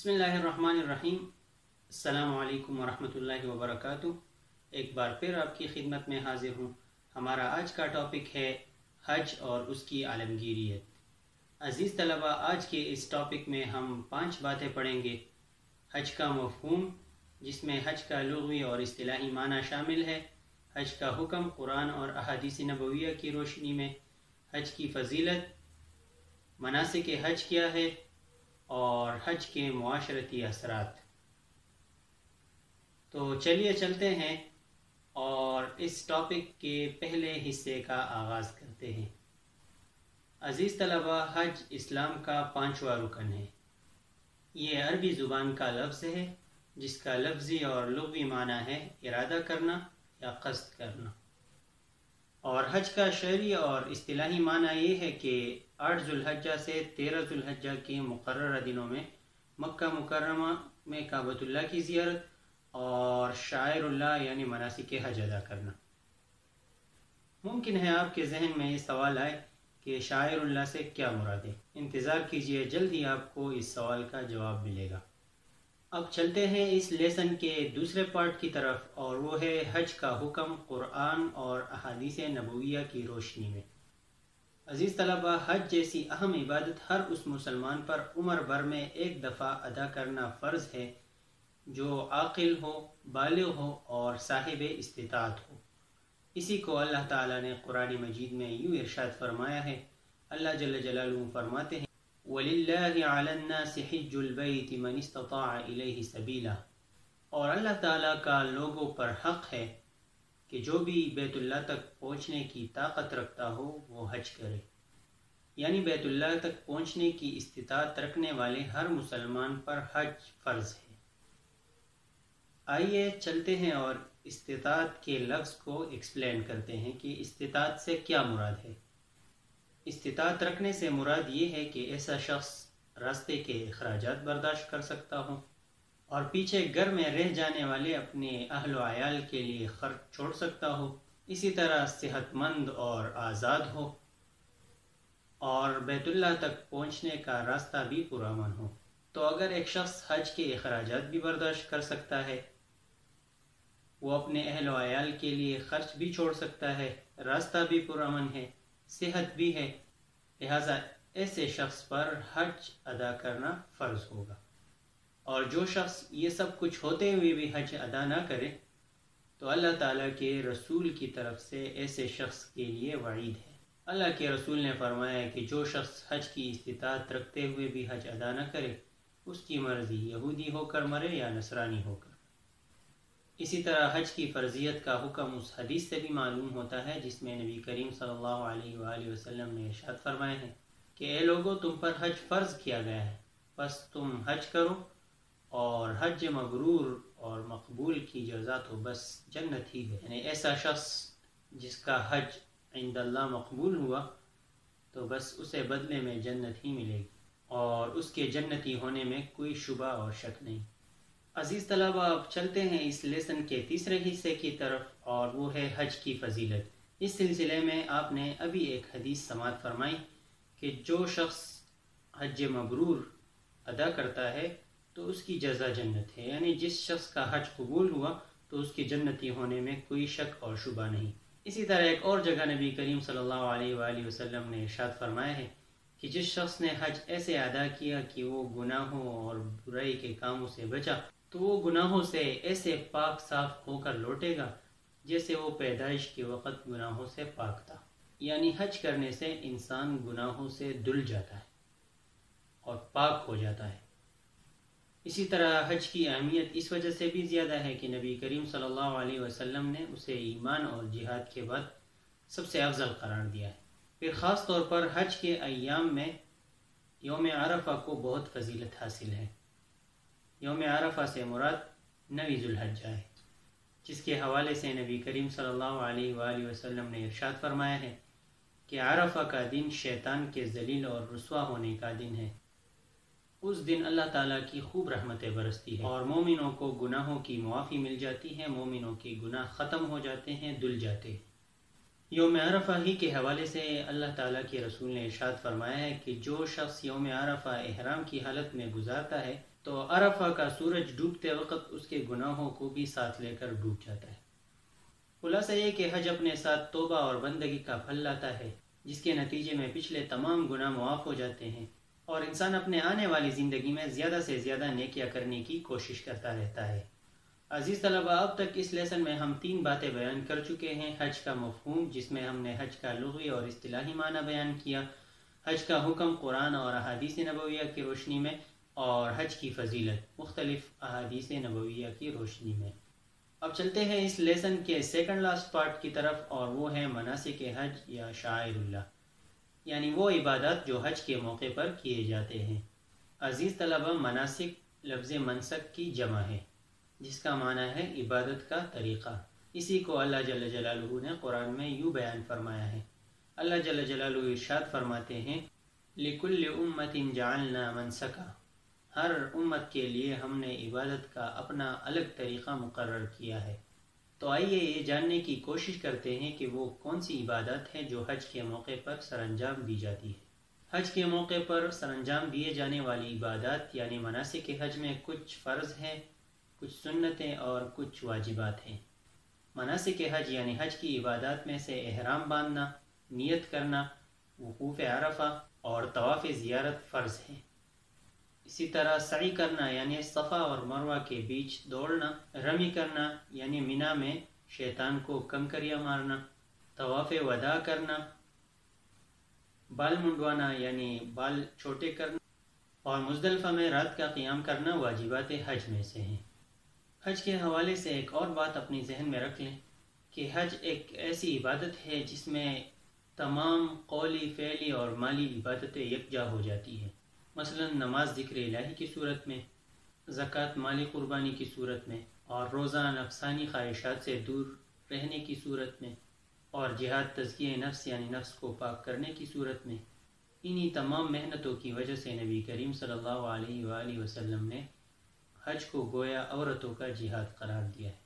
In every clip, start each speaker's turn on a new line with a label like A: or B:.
A: بسم اللہ الرحمن الرحیم۔ السلام علیکم ورحمۃ اللہ وبرکاتہ۔ ایک بار پھر آپ کی خدمت میں حاضر ہوں۔ ہمارا آج کا ٹاپک ہے حج اور اس کی عالمگیریت۔ عزیز طلبہ، آج کے اس ٹاپک میں ہم 5 باتیں پڑھیں گے۔ حج کا مفہوم، جس میں حج کا لغوی اور اصطلاحی معنی شامل ہے، حج کا حکم قرآن اور احادیث نبویہ کی روشنی میں، حج کی فضیلت، مناسک حج کیا ہے، اور حج کے معاشرتی اثرات۔ تو چلیے چلتے ہیں اور اس ٹاپک کے پہلے حصے کا آغاز کرتے ہیں۔ عزیز طلبہ، حج اسلام کا 5واں رکن ہے۔ یہ عربی زبان کا لفظ ہے جس کا لفظی اور لغوی معنی ہے ارادہ کرنا یا قصد کرنا، اور حج کا شرعی اور اصطلاحی معنی یہ ہے کہ 8 ذو الحجہ سے 13 ذو الحجہ کے مقررہ دنوں میں مکہ مکرمہ میں کعبۃ اللہ کی زیارت اور شعائر اللہ یعنی مناسک حج ادا کرنا۔ ممکن ہے آپ کے ذہن میں یہ سوال آئے کہ شعائر اللہ سے کیا مراد ہے؟ انتظار کیجئے، جلد ہی آپ کو اس سوال کا جواب ملے گا۔ اب چلتے ہیں اس لیسن کے دوسرے پارٹ کی طرف، اور وہ ہے حج کا حکم قرآن اور احادیث نبویہ کی روشنی میں۔ عزیز طلبہ، حج جیسی اہم عبادت ہر اس مسلمان پر عمر بھر میں ایک دفعہ ادا کرنا فرض ہے جو عاقل ہو، بالغ ہو اور صاحب استطاعت ہو۔ اسی کو اللہ تعالیٰ نے قرآن مجید میں یوں ارشاد فرمایا ہے۔ اللہ جل جلالہ فرماتے ہیں وَلِلَّهِ عَلَى النَّاسِ حِجُّ الْبَيْتِ مَنِ اسْتَطَاعَ إِلَيْهِ سَبِيلًا، اور اللہ تعالیٰ کا لوگوں پر حق ہے کہ جو بھی بیت اللہ تک پہنچنے کی طاقت رکھتا ہو وہ حج کرے، یعنی بیت اللہ تک پہنچنے کی استطاعت رکھنے والے ہر مسلمان پر حج فرض ہے۔ آئیے چلتے ہیں اور استطاعت کے لفظ کو ایکسپلین کرتے ہیں کہ استطاعت سے کیا مراد ہے۔ استطاعت رکھنے سے مراد یہ ہے کہ ایسا شخص راستے کے اخراجات برداشت کر سکتا ہو اور پیچھے گھر میں رہ جانے والے اپنے اہل و عیال کے لیے خرچ چھوڑ سکتا ہو، اسی طرح صحت مند اور آزاد ہو، اور بیت اللہ تک پہنچنے کا راستہ بھی پرامن ہو۔ تو اگر ایک شخص حج کے اخراجات بھی برداشت کر سکتا ہے، وہ اپنے اہل و عیال کے لیے خرچ بھی چھوڑ سکتا ہے، راستہ بھی پرامن ہے، صحت بھی ہے، لہٰذا ایسے شخص پر حج ادا کرنا فرض ہوگا۔ اور جو شخص یہ سب کچھ ہوتے ہوئے بھی حج ادا نہ کرے تو اللہ تعالیٰ کے رسول کی طرف سے ایسے شخص کے لیے وعید ہے۔ اللہ کے رسول نے فرمایا کہ جو شخص حج کی استطاعت رکھتے ہوئے بھی حج ادا نہ کرے، اس کی مرضی یہودی ہو کر مرے یا نصرانی ہو کر۔ اسی طرح حج کی فرضیت کا حکم اس حدیث سے بھی معلوم ہوتا ہے جس میں نبی کریم صلی اللہ علیہ وآلہ وسلم نے ارشاد فرمایا ہے کہ اے لوگو، تم پر حج فرض کیا گیا ہے، بس تم حج کرو، اور حج مبرور اور مقبول کی جزا تو بس جنت ہی ہے۔ یعنی ایسا شخص جس کا حج عند اللہ مقبول ہوا تو بس اسے بدلے میں جنت ہی ملے گی، اور اس کے جنتی ہونے میں کوئی شبہ اور شک نہیں۔ عزیز طلبہ، اب چلتے ہیں اس لیسن کے تیسرے حصے کی طرف، اور وہ ہے حج کی فضیلت۔ اس سلسلے میں آپ نے ابھی ایک حدیث سماعت فرمائی کہ جو شخص حج مبرور ادا کرتا ہے تو اس کی جزا جنت ہے، یعنی جس شخص کا حج قبول ہوا تو اس کی جنتی ہونے میں کوئی شک اور شبہ نہیں۔ اسی طرح ایک اور جگہ نبی کریم صلی اللہ علیہ وآلہ وسلم نے ارشاد فرمایا ہے کہ جس شخص نے حج ایسے ادا کیا کہ وہ گناہوں اور برائی کے کاموں سے بچا تو وہ گناہوں سے ایسے پاک صاف ہو کر لوٹے گا جیسے وہ پیدائش کے وقت گناہوں سے پاک تھا۔ یعنی حج کرنے سے انسان گناہوں سے دھل جاتا ہے اور پاک ہو جاتا ہے۔ اسی طرح حج کی اہمیت اس وجہ سے بھی زیادہ ہے کہ نبی کریم صلی اللہ علیہ وسلم نے اسے ایمان اور جہاد کے بعد سب سے افضل قرار دیا ہے۔ پھر خاص طور پر حج کے ایام میں یوم عرفہ کو بہت فضیلت حاصل ہے۔ یوم عرفہ سے مراد 9 ذو الحجہ ہے، جس کے حوالے سے نبی کریم صلی اللہ علیہ وآلہ وسلم نے ارشاد فرمایا ہے کہ عرفہ کا دن شیطان کے ذلیل اور رسوا ہونے کا دن ہے۔ اس دن اللہ تعالیٰ کی خوب رحمتیں برستی ہے اور مومنوں کو گناہوں کی معافی مل جاتی ہے، مومنوں کے گناہ ختم ہو جاتے ہیں، دھل جاتے ہیں۔ یوم عرفہ ہی کے حوالے سے اللہ تعالیٰ کے رسول نے ارشاد فرمایا ہے کہ جو شخص یوم عرفہ احرام کی حالت میں گزارتا ہے تو عرفہ کا سورج ڈوبتے وقت اس کے گناہوں کو بھی ساتھ لے کر ڈوب جاتا ہے۔ خلاصہ یہ کہ حج اپنے ساتھ توبہ اور بندگی کا پھل لاتا ہے، جس کے نتیجے میں پچھلے تمام گناہ معاف ہو جاتے ہیں اور انسان اپنے آنے والی زندگی میں زیادہ سے زیادہ نیکیاں کرنے کی کوشش کرتا رہتا ہے۔ عزیز طلباء، اب تک اس لیسن میں ہم 3 باتیں بیان کر چکے ہیں۔ حج کا مفہوم، جس میں ہم نے حج کا لغوی اور اصطلاحی معنی بیان کیا، حج کا حکم قرآن اور احادیث نبویہ کی روشنی میں، اور حج کی فضیلت مختلف احادیث نبویہ کی روشنی میں۔ اب چلتے ہیں اس لیسن کے سیکنڈ لاسٹ پارٹ کی طرف، اور وہ ہے مناسک حج یا شعائر اللہ، یعنی وہ عبادات جو حج کے موقع پر کیے جاتے ہیں۔ عزیز طلبہ، مناسک لفظ منسک کی جمع ہے، جس کا معنی ہے عبادت کا طریقہ۔ اسی کو اللہ جل جلالہ نے قرآن میں یوں بیان فرمایا ہے۔ اللہ جل جلالہ ارشاد فرماتے ہیں، لِكُلِّ أُمَّةٍ جَعَلْنَا مَنْسَكًا، ہر امت کے لیے ہم نے عبادت کا اپنا الگ طریقہ مقرر کیا ہے۔ تو آئیے یہ جاننے کی کوشش کرتے ہیں کہ وہ کون سی عبادت ہے جو حج کے موقع پر سر انجام دی جاتی ہے۔ حج کے موقع پر سر انجام دیے جانے والی عبادات یعنی مناسک حج میں کچھ فرض ہیں، کچھ سنتیں اور کچھ واجبات ہیں۔ مناسک حج یعنی حج کی عبادات میں سے احرام باندھنا، نیت کرنا، وقوف عرفہ اور طواف زیارت فرض ہیں۔ اسی طرح سعی کرنا یعنی صفا اور مروہ کے بیچ دوڑنا، رمی کرنا یعنی مینا میں شیطان کو کنکریاں مارنا، طواف وداع کرنا، بال منڈوانا یعنی بال چھوٹے کرنا، اور مزدلفہ میں رات کا قیام کرنا واجبات حج میں سے ہیں۔ حج کے حوالے سے ایک اور بات اپنی ذہن میں رکھ لیں کہ حج ایک ایسی عبادت ہے جس میں تمام قولی، فعلی اور مالی عبادتیں یکجا ہو جاتی ہیں۔ مثلا نماز ذکر الہی کی صورت میں، زکوٰۃ مالی قربانی کی صورت میں، اور روزہ نفسانی خواہشات سے دور رہنے کی صورت میں، اور جہاد تزکیہ نفس یعنی نفس کو پاک کرنے کی صورت میں۔ انہی تمام محنتوں کی وجہ سے نبی کریم صلی اللہ علیہ وآلہ وسلم نے حج کو گویا عورتوں کا جہاد قرار دیا ہے۔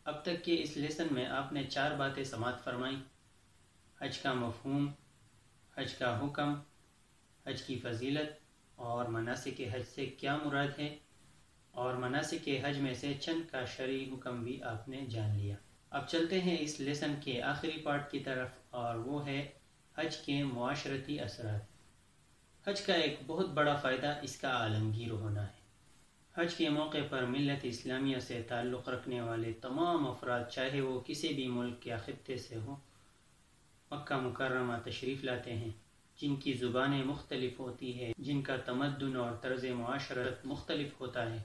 A: اب تک کے اس لیسن میں آپ نے 4 باتیں سماعت فرمائیں: حج کا مفہوم، حج کا حکم، حج کی فضیلت، اور مناسک حج سے کیا مراد ہے، اور مناسک حج میں سے چند کا شرعی حکم بھی آپ نے جان لیا۔ اب چلتے ہیں اس لیسن کے آخری پارٹ کی طرف، اور وہ ہے حج کے معاشرتی اثرات۔ حج کا ایک بہت بڑا فائدہ اس کا عالمگیر ہونا ہے۔ حج کے موقع پر ملت اسلامیہ سے تعلق رکھنے والے تمام افراد، چاہے وہ کسی بھی ملک یا خطے سے ہوں، مکہ مکرمہ تشریف لاتے ہیں۔ جن کی زبانیں مختلف ہوتی ہیں، جن کا تمدن اور طرز معاشرت مختلف ہوتا ہے،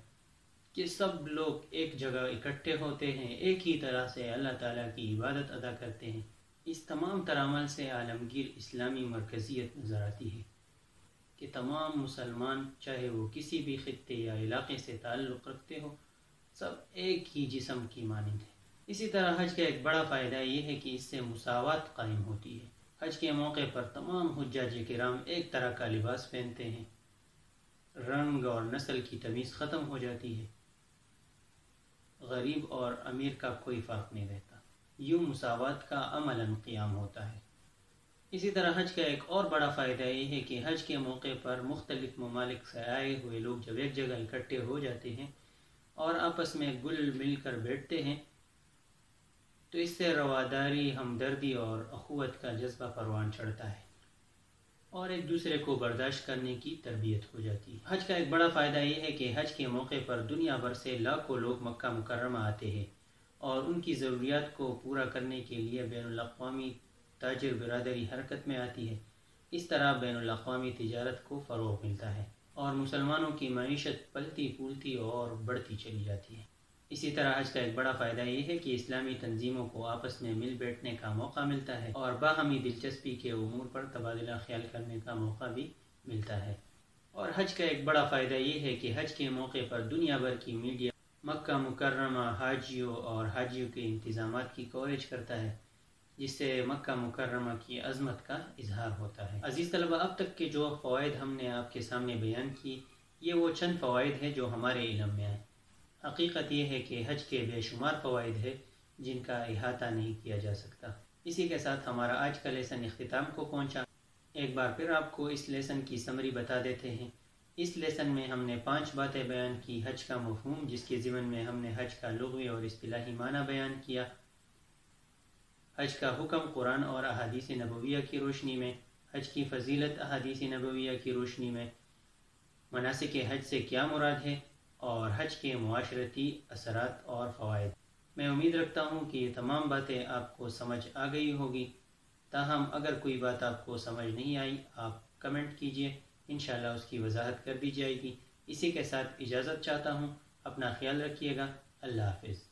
A: کہ سب لوگ ایک جگہ اکٹھے ہوتے ہیں، ایک ہی طرح سے اللہ تعالیٰ کی عبادت ادا کرتے ہیں۔ اس تمام تر عمل سے عالمگیر اسلامی مرکزیت نظر آتی ہے کہ تمام مسلمان، چاہے وہ کسی بھی خطے یا علاقے سے تعلق رکھتے ہو، سب ایک ہی جسم کی مانند ہیں۔ اسی طرح حج کا ایک بڑا فائدہ یہ ہے کہ اس سے مساوات قائم ہوتی ہے۔ حج کے موقع پر تمام حجاج کرام ایک طرح کا لباس پہنتے ہیں، رنگ اور نسل کی تمیز ختم ہو جاتی ہے، غریب اور امیر کا کوئی فرق نہیں رہتا، یوں مساوات کا عملاً قیام ہوتا ہے۔ اسی طرح حج کا ایک اور بڑا فائدہ یہ ہے کہ حج کے موقع پر مختلف ممالک سے آئے ہوئے لوگ جب ایک جگہ اکٹھے ہو جاتے ہیں اور آپس میں گل مل کر بیٹھتے ہیں تو اس سے رواداری، ہمدردی اور اخوت کا جذبہ پروان چڑھتا ہے اور ایک دوسرے کو برداشت کرنے کی تربیت ہو جاتی ہے۔ حج کا ایک بڑا فائدہ یہ ہے کہ حج کے موقع پر دنیا بھر سے لاکھوں لوگ مکہ مکرمہ آتے ہیں اور ان کی ضروریات کو پورا کرنے کے لیے بین الاقوامی تاجر برادری حرکت میں آتی ہے۔ اس طرح بین الاقوامی تجارت کو فروغ ملتا ہے اور مسلمانوں کی معیشت پلتی پھولتی اور بڑھتی چلی جاتی ہے۔ اسی طرح حج کا ایک بڑا فائدہ یہ ہے کہ اسلامی تنظیموں کو آپس میں مل بیٹھنے کا موقع ملتا ہے اور باہمی دلچسپی کے امور پر تبادلہ خیال کرنے کا موقع بھی ملتا ہے۔ اور حج کا ایک بڑا فائدہ یہ ہے کہ حج کے موقع پر دنیا بھر کی میڈیا مکہ مکرمہ، حاجیوں اور حاجیوں کے انتظامات کی کوریج کرتا ہے، جس سے مکہ مکرمہ کی عظمت کا اظہار ہوتا ہے۔ عزیز طلبہ، اب تک کے جو فوائد ہم نے آپ کے سامنے بیان کی، یہ وہ چند فوائد ہیں جو ہمارے علم میں آئے۔ حقیقت یہ ہے کہ حج کے بے شمار فوائد ہیں جن کا احاطہ نہیں کیا جا سکتا۔ اسی کے ساتھ ہمارا آج کا لیسن اختتام کو پہنچا۔ ایک بار پھر آپ کو اس لیسن کی سمری بتا دیتے ہیں۔ اس لیسن میں ہم نے 5 باتیں بیان کی: حج کا مفہوم، جس کے ضمن میں ہم نے حج کا لغوی اور اصطلاحی معنی بیان کیا، حج کا حکم قرآن اور احادیث نبویہ کی روشنی میں، حج کی فضیلت احادیث نبویہ کی روشنی میں، مناسک حج سے کیا مراد ہے، اور حج کے معاشرتی اثرات اور فوائد۔ میں امید رکھتا ہوں کہ یہ تمام باتیں آپ کو سمجھ آ گئی ہوگی۔ تاہم اگر کوئی بات آپ کو سمجھ نہیں آئی، آپ کمنٹ کیجئے، انشاءاللہ اس کی وضاحت کر دی جائے گی۔ اسی کے ساتھ اجازت چاہتا ہوں، اپنا خیال رکھیے گا، اللہ حافظ۔